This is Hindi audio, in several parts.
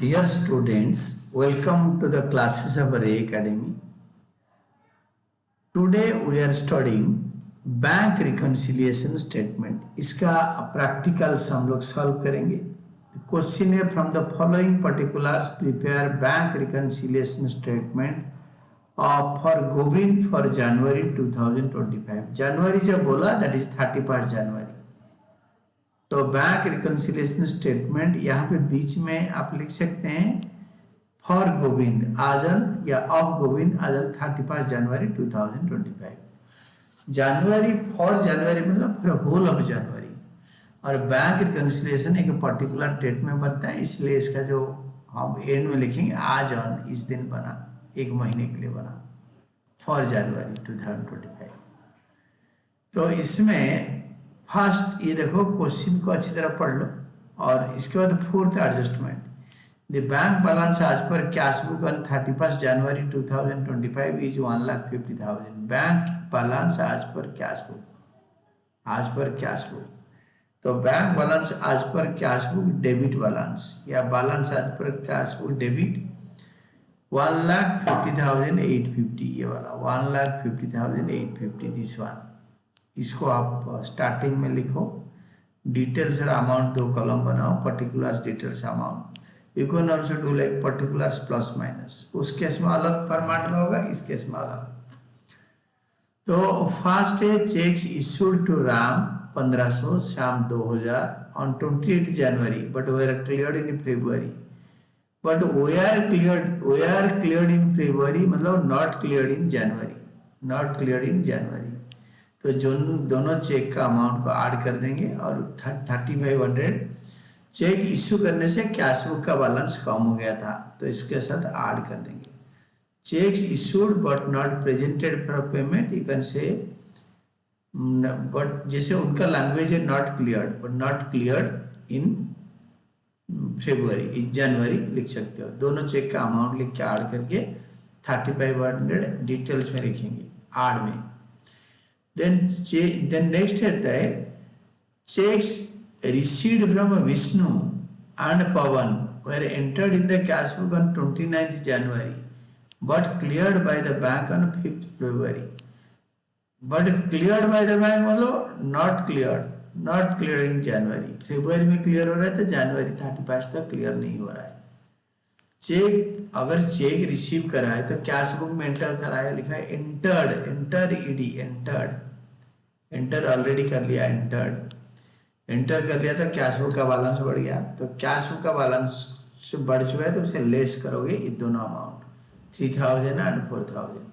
Dear students, welcome to the classes of Ray Academy. Today we are studying bank reconciliation statement. इसका प्रैक्टिकल हम लोग सॉल्व करेंगे. क्वेश्चन है from the following particulars prepare bank reconciliation statement for Govind for January 2025. जनवरी जब बोला दैट इज 31 जनवरी. तो बैंक रिकन्सिलिएशन स्टेटमेंट यहाँ पे बीच में आप लिख सकते हैं फॉर गोविंद आजन या ऑफ गोविंद आजन 31 जनवरी 2025. जनवरी फॉर जनवरी मतलब फॉर होल ऑफ जनवरी. और बैंक रिकन्सिलिएशन एक पर्टिकुलर डेट में बनता है, इसलिए इसका जो हम एंड में लिखेंगे आज ऑन इस दिन बना, एक महीने के लिए बना फॉर जनवरी 2025. तो इसमें फर्स्ट ये देखो क्वेश्चन को अच्छी तरह पढ़ लो और इसके बाद fourth adjustment. The bank balance आज पर cash book on 31 January 2025 is 1,50,000. Bank balance आज पर कैश बुक, आज पर कैश बुक. तो बैंक बैलेंस आज पर कैश बुक डेबिट बैलेंस या बैलेंस आज पर कैश बुक डेबिट 1,50,850. ये वाला 1,50,850 दिस वन. इसको आप स्टार्टिंग में लिखो. डिटेल्स और अमाउंट दो कॉलम बनाओ. Particulars details amount. You can also do like particulars plus minus. उस केस में अलग फॉर्मेट में होगा, इस केस में अलग. तो फर्स्ट है cheques issued to Ram 1500 Shyam 2000 on 28 January but they are cleared in February. But they are cleared in February मतलब not cleared in January, not cleared in January. तो जो दोनों चेक का अमाउंट को ऐड कर देंगे और 3500 चेक इश्यू करने से कैश बुक का बैलेंस कम हो गया था, तो इसके साथ ऐड कर देंगे. Cheques issued but not presented for payment you can say, but जैसे उनका लैंग्वेज है not cleared but not cleared in February, in January लिख सकते हो. दोनों चेक का अमाउंट लिख के ऐड करके 3500 डिटेल्स में लिखेंगे ऐड में. then next है checks received from Vishnu and Pawan were entered in the cash book on 29th January but cleared by the bank on 5th February. But cleared by the bank मतलब not cleared in January. February में clear हो रहा है तो January 31 तक clear नहीं हो रहा है. चेक अगर चेक रिसीव करा है तो कैश बुक में एंटर कराया, लिखा है entered, enter ED entered, enter already कर लिया, एंटर कर लिया तो कैश बुक का बैलेंस बढ़ गया. तो कैश बुक का बैलेंस बढ़ चुका है तो उसे लेस करोगे ये दोनों amount 3000 and 4000.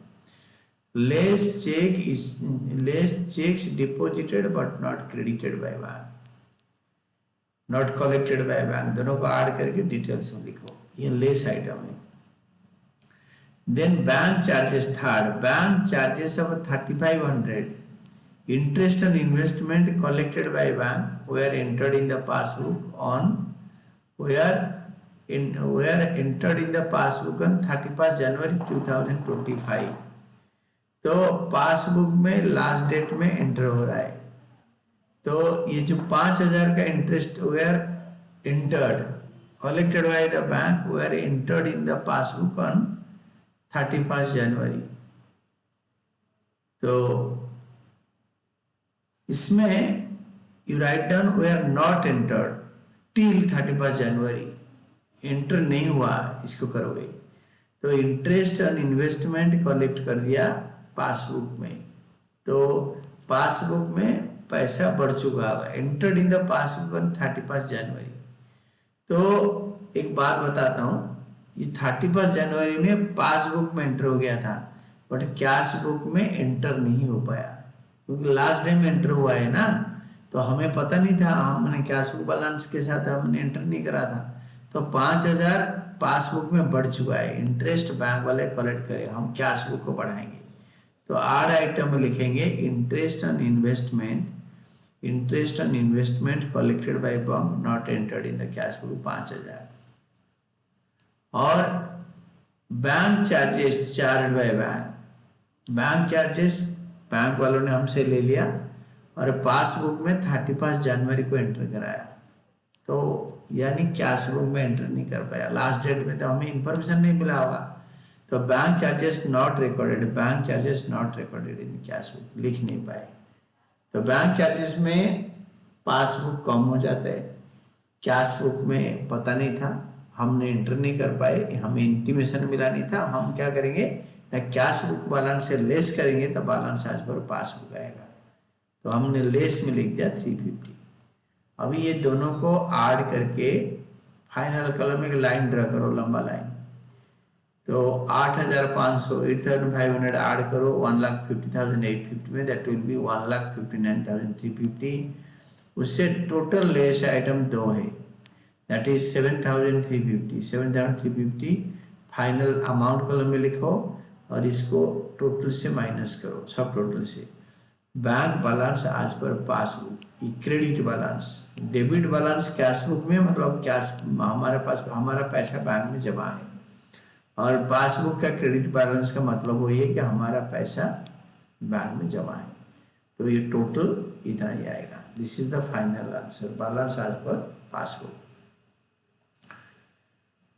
Less cheques deposited but not credited by bank, not collected by bank, दोनों को ऐड करके डिटेल्स में लिखो. ये लेस आइटम है. Then bank charges third, bank charges of 3500 interest on investment collected by bank were entered in the passbook on entered in the passbook on 31 January 2025. तो पासबुक में लास्ट डेट में एंटर हो रहा है. तो ये जो 5000 का interest were entered collected by the bank were entered in the passbook on 31st January. तो इसमें you write down were not entered till 31st January. Enter नहीं हुआ, इसको करोगे. तो इंटरेस्ट ऑन इन्वेस्टमेंट कलेक्ट कर दिया पासबुक में, तो पासबुक में पैसा बढ़ चुका होगा. Entered in the passbook on 31st जनवरी. तो एक बात बताता हूँ, ये 31 जनवरी में पासबुक में एंटर हो गया था बट कैश बुक में एंटर नहीं हो पाया क्योंकि लास्ट डे में एंटर हुआ है ना, तो हमें पता नहीं था, हमने कैश बुक बैलेंस के साथ हमने एंटर नहीं करा था. तो 5000 पासबुक में बढ़ चुका है, इंटरेस्ट बैंक वाले कलेक्ट करे, हम कैश बुक को बढ़ाएंगे. तो आठ आइटम में लिखेंगे interest on investment, interest on investment collected by bank not entered in the cash book 5000. और bank charges charge by bank, bank charges bank वालों ने हमसे ले लिया और पासबुक में 31 जनवरी को एंटर कराया. तो यानी कैश बुक में एंटर नहीं कर पाया, लास्ट डेट में तो हमें इंफॉर्मेशन नहीं मिला होगा, तो bank charges not recorded, bank charges not recorded in cash book, लिख नहीं पाए। तो बैंक चार्जेस में पासबुक कम हो जाता है, कैश बुक में पता नहीं था, हमने एंटर नहीं कर पाए, हमें इंटीमेशन मिला नहीं था, हम क्या करेंगे ना कैश बुक बैलेंस से लेस करेंगे तो बैलेंस आज पर पासबुक आएगा, तो हमने लेस में लिख दिया 350। अभी ये दोनों को ऐड करके फाइनल कॉलम में एक लाइन ड्रा करो, लंबा लाइन, तो 8,500 8,500 ऐड करो 1,50,850 में, दैट विल बी 1,59,350। उससे टोटल लेस आइटम 2 है, that is 7,350। 7,350 final amount column में लिखो और इसको टोटल से माइनस करो, सब टोटल से। बैंक बैलेंस आज पर passbook, credit balance, debit balance cash book में, मतलब कैश हमारे पास हमारा पैसा बैंक में जमा है, और पासबुक का क्रेडिट बैलेंस का मतलब वही है कि हमारा पैसा बैंक में जमा है, तो ये टोटल इतना ही आएगा। This is the final answer, balance आज पर पासबुक।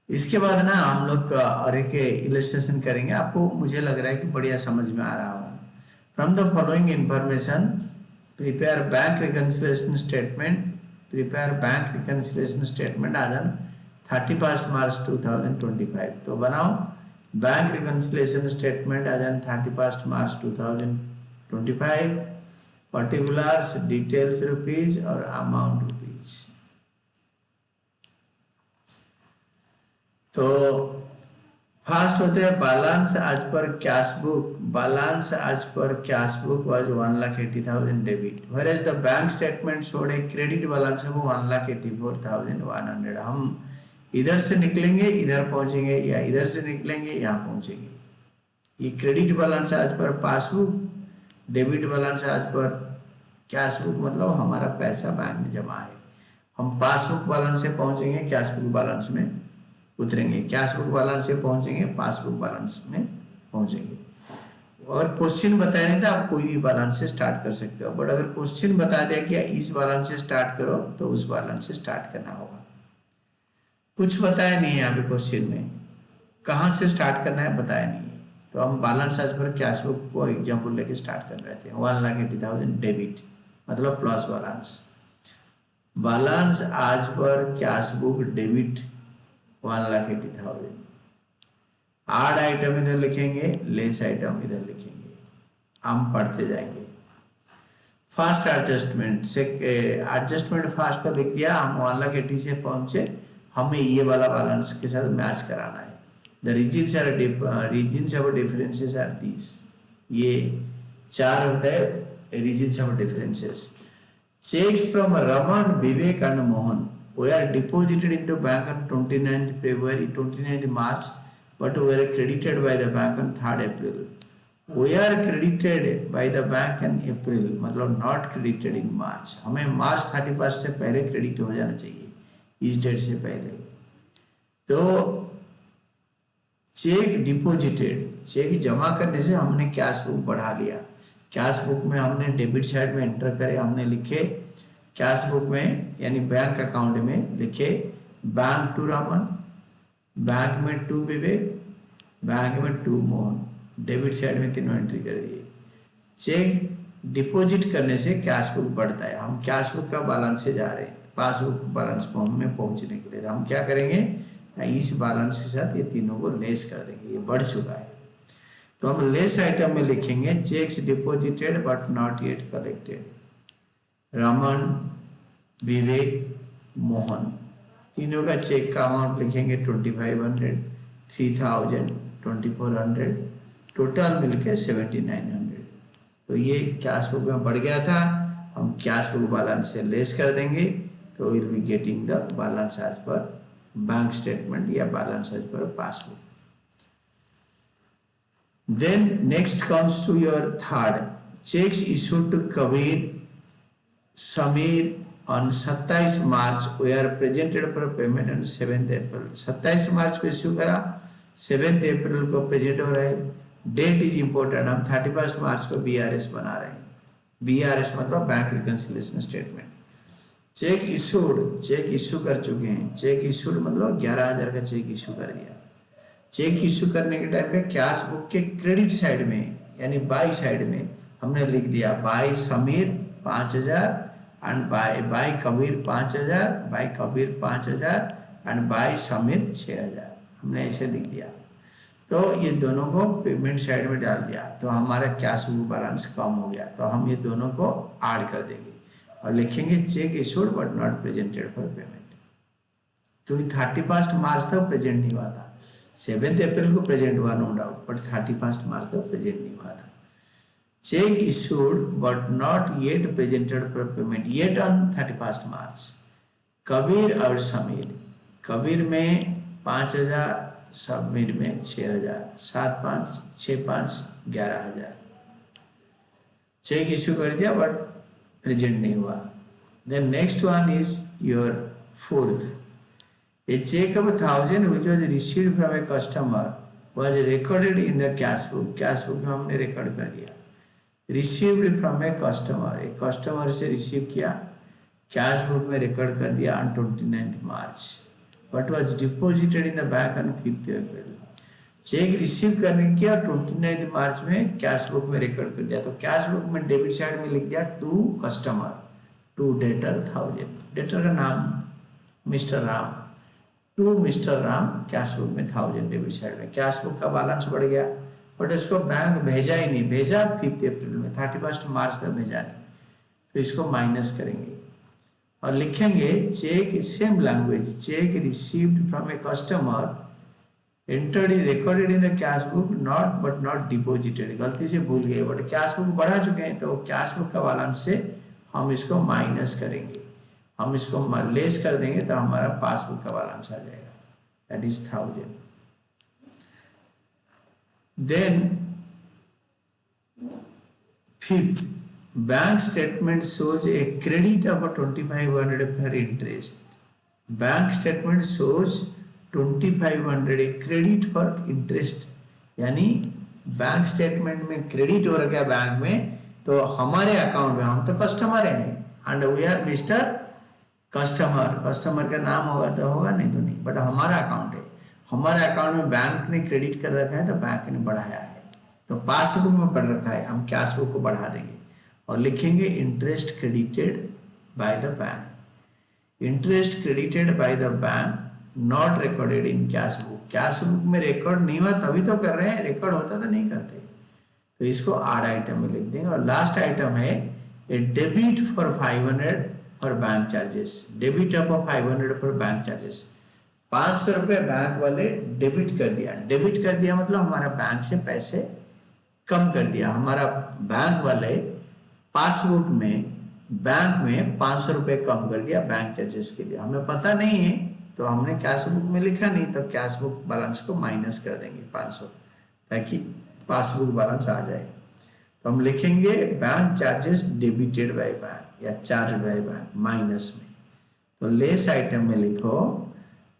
इसके बाद ना हम लोग और एक इलस्ट्रेशन करेंगे, आपको मुझे लग रहा है कि बढ़िया समझ में आ रहा होगा। From the following information prepare bank reconciliation statement, prepare bank reconciliation statement आज ऑन 31 मार्च 2025। तो बनाओ बैंक रिकन्सिलिएशन स्टेटमेंट आज on 31 March 2025, particulars, details rupees और अमाउंट रुपीज। तो फर्स्ट होते हैं बैलेंस आज पर कैश बुक, बैलेंस आज पर cash book was 1,80,000 debit, whereas the bank statement showed a credit balance of 1,84,100। हम इधर से निकलेंगे इधर पहुंचेंगे, या इधर से निकलेंगे यहाँ पहुंचेंगे। ये क्रेडिट बैलेंस आज पर पासबुक, डेबिट बैलेंस आज पर कैश बुक, मतलब हमारा पैसा बैंक में जमा है। हम पासबुक बैलेंस से पहुंचेंगे कैश बुक बैलेंस में उतरेंगे, कैश बुक बैलेंस से पहुंचेंगे पासबुक बैलेंस में पहुंचेंगे। और क्वेश्चन बताया नहीं था, आप कोई भी बैलेंस से स्टार्ट कर सकते हो, बट अगर क्वेश्चन बता दिया कि इस बैलेंस से स्टार्ट करो तो उस बैलेंस से स्टार्ट करना होगा। कुछ बताया नहीं है यहाँ पे क्वेश्चन में, कहाँ से स्टार्ट करना है बताया नहीं है, तो हम बैलेंस आज पर कैश बुक को एग्जाम्पल लेके स्टार्ट कर रहे थे। 1,80,000 डेबिट मतलब प्लस बैलेंस, बैलेंस आज पर कैश बुक डेबिट 1,80,000। आड आइटम इधर लिखेंगे, लेस आइटम इधर लिखेंगे, हम पढ़ते जाएंगे। फर्स्ट एडजस्टमेंट से एडजस्टमेंट फर्स्ट तो लिख दिया, हम 1,80,000 से पहुंचे, हमें ये वाला बैलेंस के साथ मैच कराना है। The reasons of differences are these, ये 4 होता है reasons of differences. Cheques from Raman, Vivek and Mohan were deposited into bank on 29th February, 29th March, but were credited by the bank on 3rd April. Were credited by the bank in April, मतलब not credited in March. हमें March 31 से पहले क्रेडिट हो जाना चाहिए, इस डेट से पहले। तो चेक डिपोजिटेड, चेक जमा करने से हमने कैश बुक बढ़ा लिया, कैश बुक में हमने डेबिट साइड में एंटर करे, हमने लिखे कैश बुक में यानी बैंक अकाउंट में लिखे बैंक टू रमन, बैंक में टू विवेक, बैंक में टू मोहन, डेबिट साइड में तीनों एंट्री कर दिए। चेक डिपॉजिट करने से कैश बुक बढ़ता है, हम कैश बुक का बैलेंस से जा रहे हैं पासबुक बैलेंस में पहुंचने के लिए, तो हम क्या करेंगे इस बैलेंस के साथ ये तीनों को लेस कर देंगे, ये बढ़ चुका है। तो हम लेस आइटम में लिखेंगे cheques deposited but not yet collected, Raman, Vivek, Mohan, तीनों का चेक का अमाउंट लिखेंगे 2,500, 3,000, 2,400, टोटल मिलके 7,900। तो ये कैश बुक में बढ़ गया था, हम कैश बुक बैलेंस से लेस कर देंगे, तो will be getting the balance as per bank statement या balance as per passbook. Then next comes to your third, cheques issued to Kabir Samir on 27 March we are presented for payment on 7th April। 27 मार्च को इश्यू करा, 7th अप्रैल को प्रेजेंट हो रहा है, डेट इज इम्पोर्टेंट, हम 31 मार्च को BRS बना रहे हैं। BRS मतलब bank reconciliation statement. Cheque issue कर चुके हैं। चेक इशूड मतलब 11,000 का चेक इशू कर दिया। चेक इशू करने के टाइम पे कैश बुक के क्रेडिट साइड में यानी बाई साइड में हमने लिख दिया by Sameer 5,000 and by Kabir 5,000, by Kabir 5,000 and by Sameer 6,000, हमने ऐसे लिख दिया। तो ये दोनों को पेमेंट साइड में डाल दिया तो हमारा कैश बुक बैलेंस कम हो गया। तो हम ये दोनों को ऐड कर देंगे और लिखेंगे check issued but not presented for payment, क्योंकि 31 मार्च तक प्रेजेंट नहीं हुआ था। 7 अप्रैल को प्रेजेंट हुआ नो डाउट, बट 31 मार्च तक प्रेजेंट नहीं हुआ था। Check issued but not yet presented for payment yet on 31 मार्च। कबीर और समीर, कबीर में 5,000, समीर में 6,000, 7 5 6 5 11,000। चेक इशू कर दिया बट प्रेजेंट नहीं हुआ। Then next one is your fourth, a check of 1,000 which was received from a customer was recorded in the cash book। Cash book में हमने रिकॉर्ड कर दिया। रिसीव्ड फ्रॉम ए कस्टमर, एक कस्टमर से रिसीव किया, कैश बुक में रिकॉर्ड कर दिया on 29 March, but was deposited in the bank on 5 April. Check receive करने किया 29 मार्च में कैश बुक में रिकॉर्ड कर दिया। तो कैश बुक में डेबिट साइड में लिख दिया to customer, to debtor 1,000, debtor का नाम Mr Ram, to Mr Ram, cash book में 1,000 डेबिट साइड में। कैश बुक का बैलेंस बढ़ गया बट इसको बैंक भेजा ही नहीं, भेजा 5 अप्रैल में, 31 मार्च तक भेजा नहीं, तो इसको माइनस करेंगे और लिखेंगे cheque, same language, cheque received from a customer entered is recorded in the cash book not but not deposited. गलती से भूल गए बट कैश बुक बढ़ा चुके हैं, तो कैश बुक का बैलेंस से हम इसको माइनस करेंगे, हम इसको लेस कर देंगे तो हमारा पासबुक का बैलेंस आ जाएगा, that is 1,000। Then fifth, bank statement shows a credit of 2,500 for interest. Bank statement shows 2,500 a credit for interest, यानी बैंक स्टेटमेंट में क्रेडिट हो रखा है बैंक में, तो हमारे अकाउंट में, हम तो कस्टमर हैं and we are mister customer, customer का नाम होगा तो होगा, नहीं तो नहीं, बट हमारा अकाउंट है, हमारे अकाउंट में बैंक ने क्रेडिट कर रखा है तो बैंक ने बढ़ाया है, तो पासबुक में बढ़ रखा है, हम कैश बुक को बढ़ा देंगे और लिखेंगे interest credited by the bank. Interest credited by the bank not recorded in cash book, cash book में रिकॉर्ड नहीं हुआ तभी तो कर रहे हैं, रिकॉर्ड होता तो नहीं करते, तो इसको आड आइटम में लिख देंगे। और लास्ट आइटम है a debit for 500 for bank charges, debit of 500 for bank charges, 500 रुपये बैंक वाले डेबिट कर दिया। डेबिट कर दिया मतलब हमारा बैंक से पैसे कम कर दिया, हमारा बैंक वाले पासबुक में बैंक में 500 रुपये कम कर दिया बैंक चार्जेस के लिए। हमें पता नहीं है तो हमने कैश बुक में लिखा नहीं, तो कैश बुक बैलेंस को माइनस कर देंगे 500 ताकि पासबुक बैलेंस आ जाए। तो हम लिखेंगे bank charges debited by bank या चार्ज बाय बैंक माइनस में, तो लेस आइटम में लिखो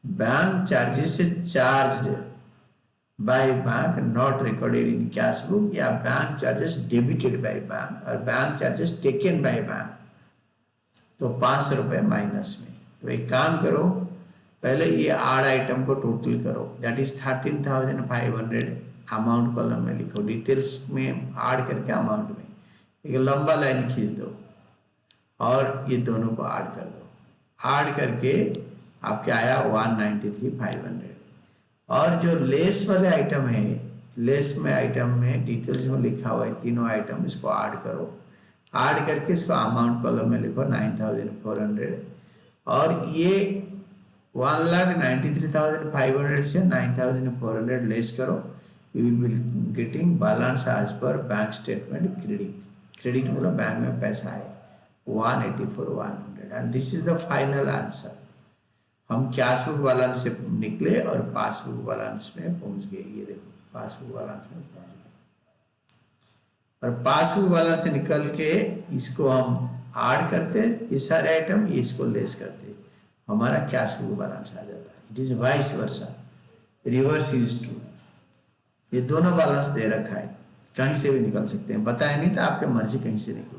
bank charges charged by bank not recorded in cash book, या bank charges debited by bank और bank charges taken by bank, तो 500 रुपये माइनस में। तो एक काम करो, पहले ये आड आइटम को टोटल करो, दैट इज 13,500, अमाउंट कॉलम में लिखो, डिटेल्स में ऐड करके अमाउंट में एक लंबा लाइन खींच दो और ये दोनों को ऐड कर दो, ऐड करके आपके आया 193,500। और जो लेस वाले आइटम है, लेस में आइटम में डिटेल्स में लिखा हुआ है तीनों आइटम, इसको ऐड करो, ऐड करके इसको अमाउंट कॉलम में लिखो 9,400 और ये 1,93,500 से 9,400 लेस करो, you will be getting balance as per bank statement credit. Credit मतलब बैंक में पैसा है 184,100 and this is the final answer. हम कैश बुक बैलेंस से निकले और पासबुक बैलेंस में पहुंच गए, ये देखो पासबुक बैलेंस में पहुंच गए, और पासबुक बैलेंस से निकल के इसको हम ऐड करते, ये सारे आइटम, ये इसको लेस करते, हमारा कैश बुक बैलेंस आ जाता है। It is vice versa, reverse is true. ये दोनों बैलेंस दे रखा है, कहीं से भी निकल सकते हैं, बताया नहीं था आपके मर्जी कहीं से निकलो।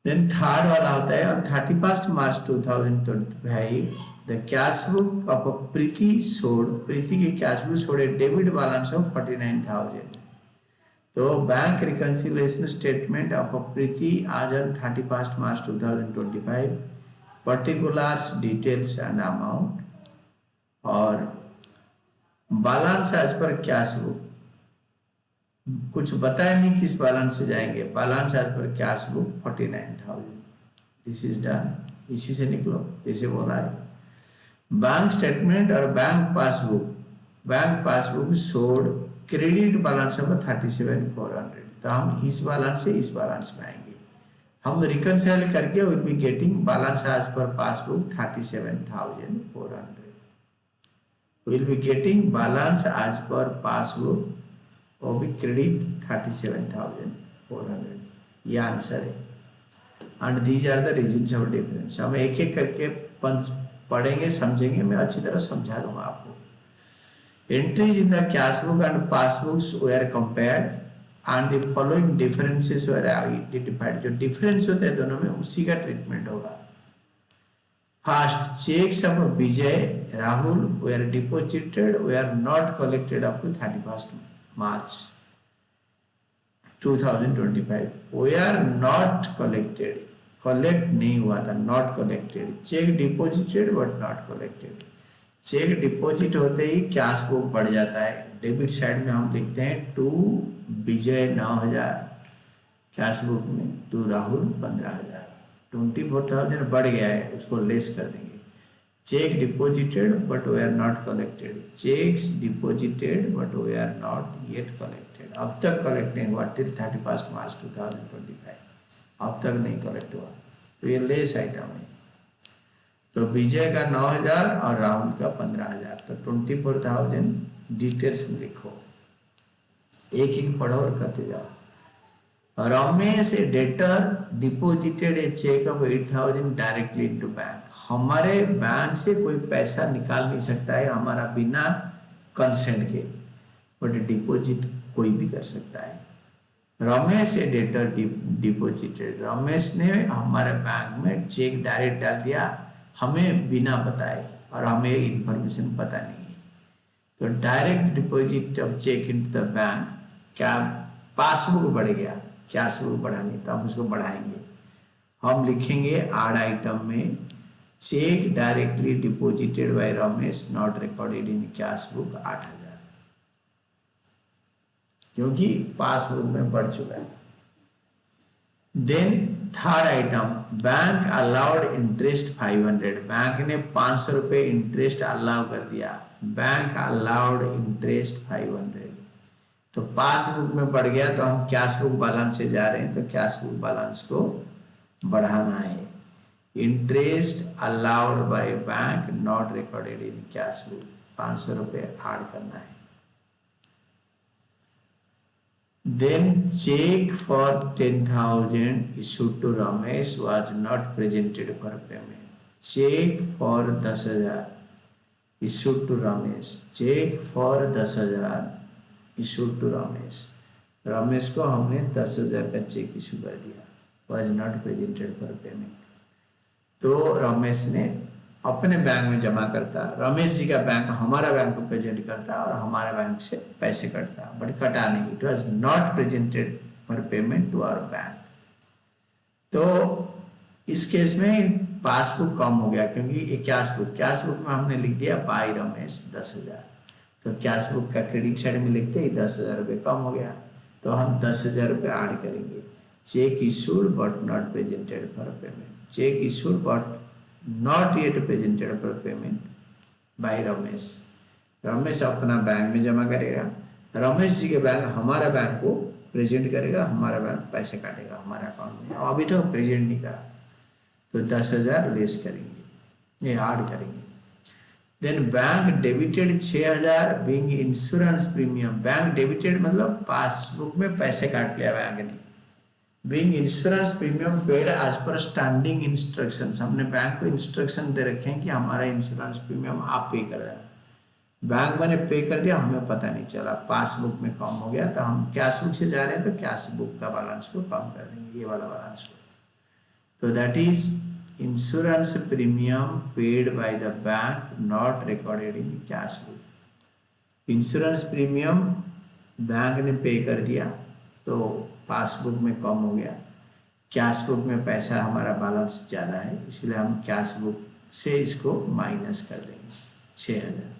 देन थर्ड वाला होता है on 31 March 2025 the cash book of Preeti showed, Preeti की कैश बुक सोड ए डेबिट बैलेंस ऑफ 49,000। तो bank reconciliation statement of Preeti as on 31 March 2025, particulars details and amount और balance as per cash book, कुछ बताया नहीं किस बैलेंस से जाएंगे, balance as per cash book 49,000। This is done, इसी से निकलो जैसे बोला है। बैंक स्टेटमेंट और bank passbook showed credit balance of 37,400। तो हम इस बैलेंस से इस बैलेंस में आएंगे, हम रिकंसाइल करके will be getting balance as per passbook 37,400। Will be getting balance as per passbook और भी क्रेडिट 37,400। ये आंसर है and these are the reasons of difference. हम एक एक करके पढ़ेंगे, समझेंगे, मैं अच्छी तरह समझा दूंगा आपको। Entries in the cash book and passbooks were compared and the following differences were identified. जो डिफरेंस होते हैं दोनों में उसी का ट्रीटमेंट होगा। First, cheques of Vijay Rahul were deposited were not collected up to 31 March 2025। They are not collected, collect नहीं हुआ था, not collected. Cheque deposited but not collected. Cheque deposit होते ही कैश बुक बढ़ जाता है। डेबिट साइड में हम लिखते हैं टू विजय 9,000, कैश बुक में टू राहुल 15,000, 24,000 बढ़ गया है, उसको लेस कर देंगे। Cheque deposited but they are not collected, cheques deposited but they are not yet collected. अब तक कलेक्ट नहीं हुआ टिल 31 मार्च 2025, अब तक नहीं कलेक्ट हुआ, तो ये लेस आइटम है। तो विजय का 9,000 और राहुल का 15,000, तो 24,000 डिटेल्स में लिखो, एक एक पढ़ो और करते जाओ। Ramesh a debtor deposited a cheque of 8,000 directly into bank. हमारे बैंक से कोई पैसा निकाल नहीं सकता है हमारा बिना कंसेंट के, बट डिपॉजिट कोई भी कर सकता है। Ramesh a debtor deposited, Ramesh ने हमारे बैंक में चेक डायरेक्ट डाल दिया हमें बिना बताए, और हमें इंफॉर्मेशन पता नहीं है। तो direct deposit of cheque into the bank, क्या पासबुक बढ़ गया, कैश बुक बढ़ा नहीं, तो हम उसको बढ़ाएंगे। हम लिखेंगे आड आइटम में cheque directly deposited by Ramesh not recorded in cash book 8,000, क्योंकि पासबुक में बढ़ चुका है। Then third item, bank allowed interest 500, bank ने 500 रुपये इंटरेस्ट अलाउ कर दिया, बैंक अलाउड इंटरेस्ट 500। तो पासबुक में बढ़ गया, तो हम कैश बुक बैलेंस से जा रहे हैं, तो कैश बुक बैलेंस को बढ़ाना है। Interest allowed by bank not recorded in cash book, 500 रुपये ऐड करना है। Then check for 10,000 issued to Ramesh was not presented for payment. Check for 10,000 issued to Ramesh. Check for 10,000 issued to Ramesh. Ramesh को हमने 10,000 का चेक इशू कर दिया, was not presented for payment. तो रमेश ने अपने बैंक में जमा करता, रमेश जी का बैंक हमारा बैंक को प्रेजेंट करता और हमारे बैंक से पैसे कटता, बट कटा नहीं। It was not presented for payment to our bank. तो इस केस में पासबुक कम हो गया, क्योंकि ये कैश बुक में हमने लिख दिया बाय रमेश 10,000, तो कैश बुक का क्रेडिट साइड में लिखते ही 10,000 रुपये कम हो गया, तो हम 10,000 रुपये ऐड करेंगे। Check issued but not presented for payment, check issued but not yet presented for payment by Ramesh. Ramesh अपना बैंक में जमा करेगा, रमेश जी के बैंक हमारा बैंक को प्रेजेंट करेगा, हमारा बैंक पैसे काटेगा हमारे अकाउंट में, अभी तो प्रेजेंट नहीं करा, तो 10,000 लेस करेंगे, ये ऐड करेंगे। Then bank debited 6,000 being insurance premium, bank debited मतलब पासबुक में पैसे काट लिया बैंक ने। Being insurance premium paid as per standing instructions, हमने बैंक को इंस्ट्रक्शन दे रखे हैं कि हमारा इंश्योरेंस प्रीमियम आप पे कर देना, बैंक मैंने पे कर दिया, हमें पता नहीं चला, पासबुक में कम हो गया, तो हम कैश बुक से जा रहे हैं तो कैश बुक का बैलेंस को कम कर देंगे, ये वाला बैलेंस को। तो that is insurance premium paid by the bank not recorded in cash book. Insurance premium bank ने पे कर दिया तो पासबुक में कम हो गया, कैश बुक में पैसा हमारा बैलेंस ज़्यादा है, इसलिए हम कैश बुक से इसको माइनस कर देंगे 6000।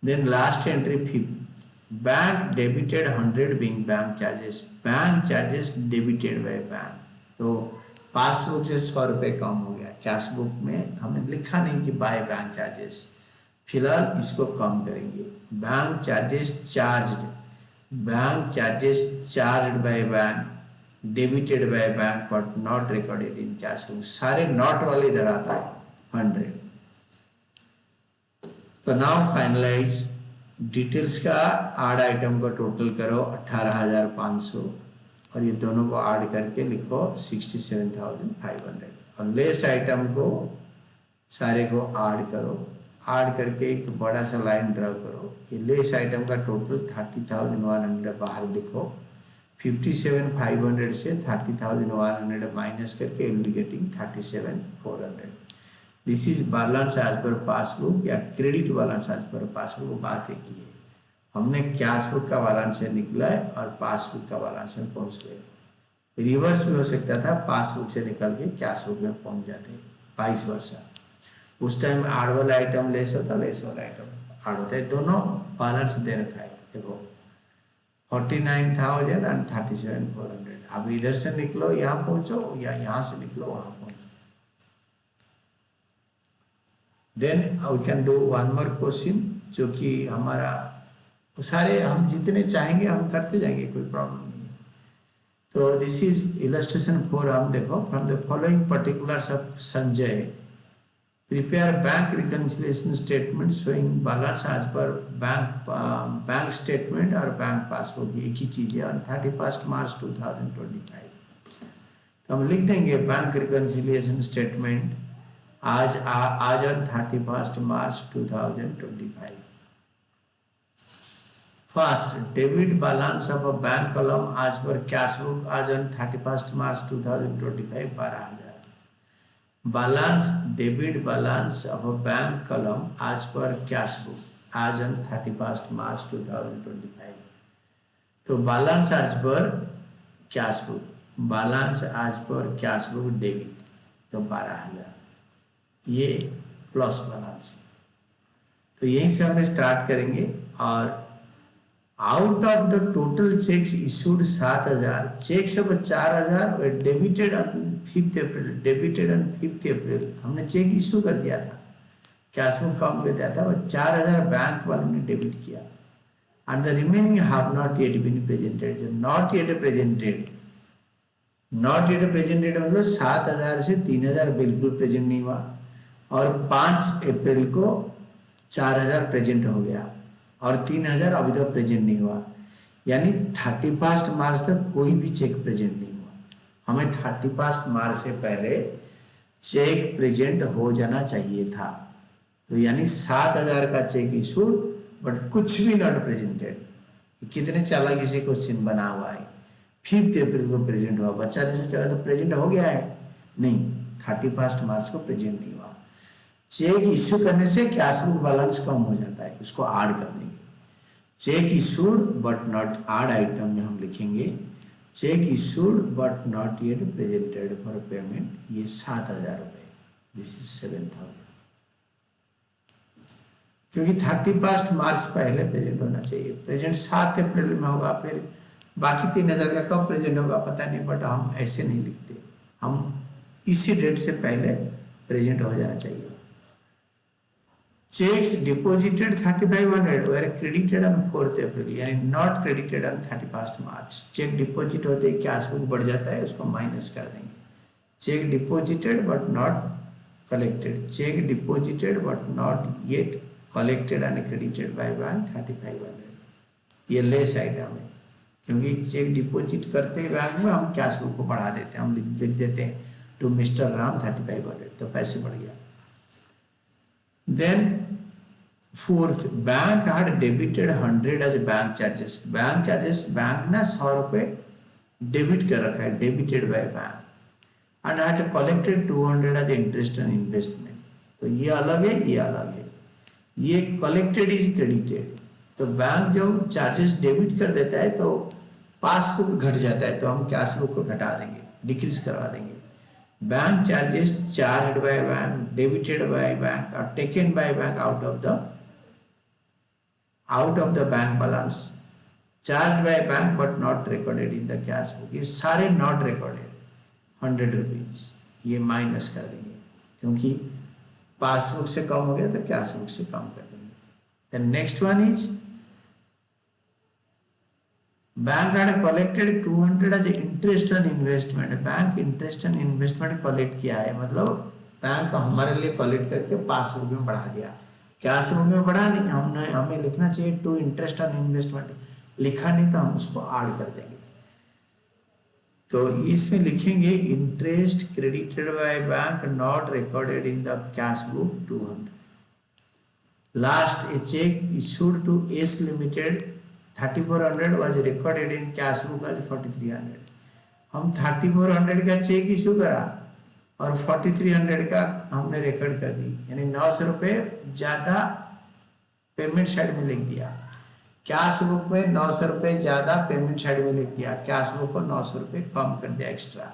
Then last entry 5th, bank debited 100 being bank charges, bank charges debited by bank. तो पासबुक से 100 रुपये कम हो गया, कैश बुक में हमने लिखा नहीं कि बाय बैंक चार्जेस, फिलहाल इसको कम करेंगे। Bank charges charged, bank charges charged by bank, debited by bank but not recorded in cash book, सारे नॉट वाले इधर आता है 100। तो नाउ फाइनलाइज डिटेल्स का आड आइटम को टोटल करो 18,500 और ये दोनों को ऐड करके लिखो 67,500 और लेस आइटम को सारे को ऐड करो, ऐड करके एक बड़ा सा लाइन ड्रा करो। ये लेस आइटम का टोटल 30,100 बाहर लिखो, 57,500 से 30,100 माइनस करके will be getting 37,400। This is balance as per passbook या credit balance as per passbook, बात एक ही है। हमने कैश बुक का बैलेंस से निकला है और पासबुक का बैलेंस में पहुंच गए। रिवर्स भी हो सकता था, पासबुक से निकल के कैश बुक में पहुंच जाते, 22 वर्षा। उस टाइम आड़ वाला आइटम लेस होता, लेस वाला आइटम आड़ होता है, दोनों बैलेंस दे रखा है। देखो 49,000 एंड 37,400। अब इधर से निकलो यहाँ पहुंचो या यहाँ से निकलो वहां पहुंचो। Then we can do one more question, जो कि हमारा सारे हम जितने चाहेंगे हम करते जाएंगे, कोई प्रॉब्लम नहीं है। तो दिस इज इलस्ट्रेशन 4। हम देखो, from the following particulars of Sanjay prepare bank reconciliation statement showing balance as per bank statement और बैंक पासबुक, एक ही चीज़ है। और 31 मार्च 2025 तो हम लिख देंगे बैंक रिकन्सिलिएशन स्टेटमेंट आज on 31 March 2025। First, debit balance of a bank column आज पर कैश बुक आज on 31 March 2025 12,000। Balance, debit balance of a bank column आज पर कैश बुक आज ऑन 31 मार्च 2025। तो बैलेंस आज पर कैश बुक, बैलेंस आज पर कैश बुक डेबिट, तो 12,000 ये प्लस बैलेंस। तो यहीं से हम स्टार्ट करेंगे। और out of the total cheques issued 7,000, cheques अब 4,000 और debited on 5 April, debited on 5 April हमने चेक इशू कर दिया था, कैश बुक कम कर दिया था, और 4,000 बैंक वालों ने डेबिट किया। And the remaining have not yet been presented, जो not yet presented, not yet presented मतलब 7,000 से 3,000 बिल्कुल प्रेजेंट नहीं हुआ, और 5 अप्रैल को 4,000 प्रेजेंट हो गया और 3,000 अभी तक प्रेजेंट नहीं हुआ। यानी 31 मार्च तक कोई भी चेक प्रेजेंट नहीं हुआ। हमें 31 मार्च से पहले चेक प्रेजेंट हो जाना चाहिए था। तो यानी 7,000 का चेक इशूड बट कुछ भी नॉट प्रेजेंटेड। कितने चालाकी से क्वेश्चन बना हुआ है। 5 अप्रैल को प्रेजेंट हुआ, बच्चा ने सोचा तो प्रेजेंट हो गया है, नहीं, 31 मार्च को प्रेजेंट नहीं हुआ। चेक इश्यू करने से कैश बुक बैलेंस कम हो जाता है, उसको ऐड कर देंगे। Check issued but not, add item में हम लिखेंगे check issued but not yet presented for payment, ये 7,000 रुपये, दिस इज 7,000, क्योंकि 31 मार्च पहले प्रेजेंट होना चाहिए। प्रेजेंट 7 अप्रैल में होगा, फिर बाकी 3,000 का कब प्रेजेंट होगा पता नहीं, बट हम ऐसे नहीं लिखते, हम इसी डेट से पहले प्रेजेंट हो जाना चाहिए। Cheques deposited 3,500 were credited on 4 April, यानी not credited on 31 March. Cheque deposit होते ही कैश बुक बढ़ जाता है, उसको माइनस कर देंगे। Cheque deposited but not collected, cheque deposited but not yet collected and credited by bank 3,500, ये लेस आइटम है, क्योंकि चेक डिपॉजिट करते हैं बैंक में, हम कैश बुक को बढ़ा देते हैं, हम लिख देते हैं टू मिस्टर राम 3,500, तो पैसे बढ़ गया। Then fourth, bank had debited 100 as bank charges, bank charges bank ना 100 रुपये डेबिट कर रखा है, debited by bank, and had collected 200 as interest on investment. तो ये अलग है, ये अलग है। ये कलेक्टेड इज क्रेडिटेड। तो बैंक जब चार्जेस डेबिट कर देता है तो पासबुक घट जाता है, तो हम कैश बुक को घटा देंगे, डिक्रीज करवा देंगे। Bank charges charged by bank, debited by bank और taken by bank out of the bank balance, charge by bank but not recorded in the cash book. ये सारे नॉट रिकॉर्डेड 100 रुपीज ये माइनस कर देंगे, क्योंकि पासबुक से कम हो गया तो कैश बुक से कम कर देंगे। The next one is bank had collected 200 as interest on investment. Bank interest on investment collect किया है, मतलब बैंक हमारे लिए कलेक्ट करके पासबुक में बढ़ा दिया, कैश बुक में बढ़ा नहीं। हमें लिखना चाहिए टू इंटरेस्ट ऑन इन्वेस्टमेंट, लिखा नहीं तो हम उसको ऐड कर देंगे। तो इसमें लिखेंगे interest credited by bank not recorded in the cash book 200। Last a cheque issued to S limited 3400 was recorded in cash book as 4300। हम 3400 का चेक इशू करा और 4300 का हमने रिकॉर्ड कर दी, यानी 900 रुपये ज़्यादा पेमेंट साइड में लिख दिया। कैश बुक में 900 रुपये ज़्यादा पेमेंट साइड में लिख दिया, कैश बुक को 900 रुपये कम कर दिया एक्स्ट्रा,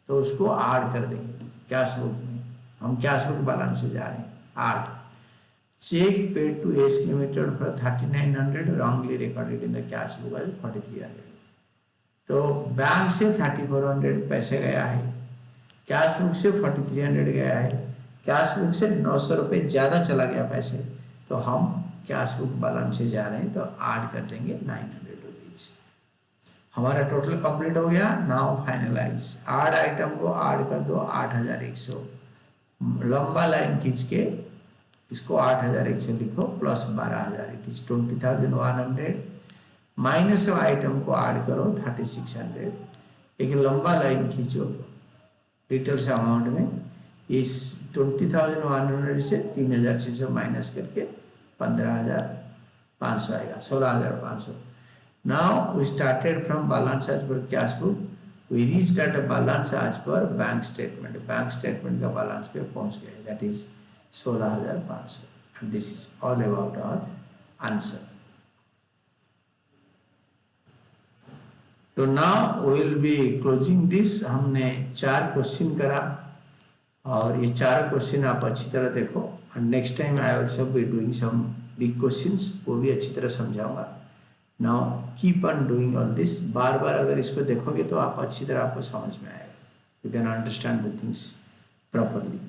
तो उसको ऐड कर देंगे कैश बुक में। हम कैश बुक बैलेंस से जा रहे हैं add. Cheque paid to S limited for 3900 wrongly recorded in the cash book as 4300। तो बैंक से 3400 पैसे गया है, कैश बुक से 4300 गया है, कैश बुक से 900 रुपये ज़्यादा चला गया पैसे, तो हम कैश बुक बैलेंस से जा रहे हैं तो ऐड कर देंगे 900 रुपीज़। हमारा टोटल कंप्लीट हो गया। नाउ फाइनलाइज, ऐड आइटम को ऐड कर दो 8100, लंबा लाइन खींच के इसको 8100 लिखो plus 12000, it is 20,100। Minus item को ऐड करो 3600, एक लंबा लाइन खींचो डिटेल्स अमाउंट में। इस 20,100 से 3600 माइनस करके 15,500 आएगा, 16,500। Now we started from balance as per cash book, we reached at balance as per bank statement. Bank statement का बैलेंस पे पहुंच गए, that is 16,500। and this is all about our answer. तो now we will be closing this। हमने 4 क्वेश्चन करा और ये 4 क्वेश्चन आप अच्छी तरह देखो, and next time I also be doing some big questions, वो भी अच्छी तरह समझाऊंगा। Now keep on doing all this, बार बार अगर इसको देखोगे तो आप अच्छी तरह आपको समझ में आएगा, you can understand the things properly।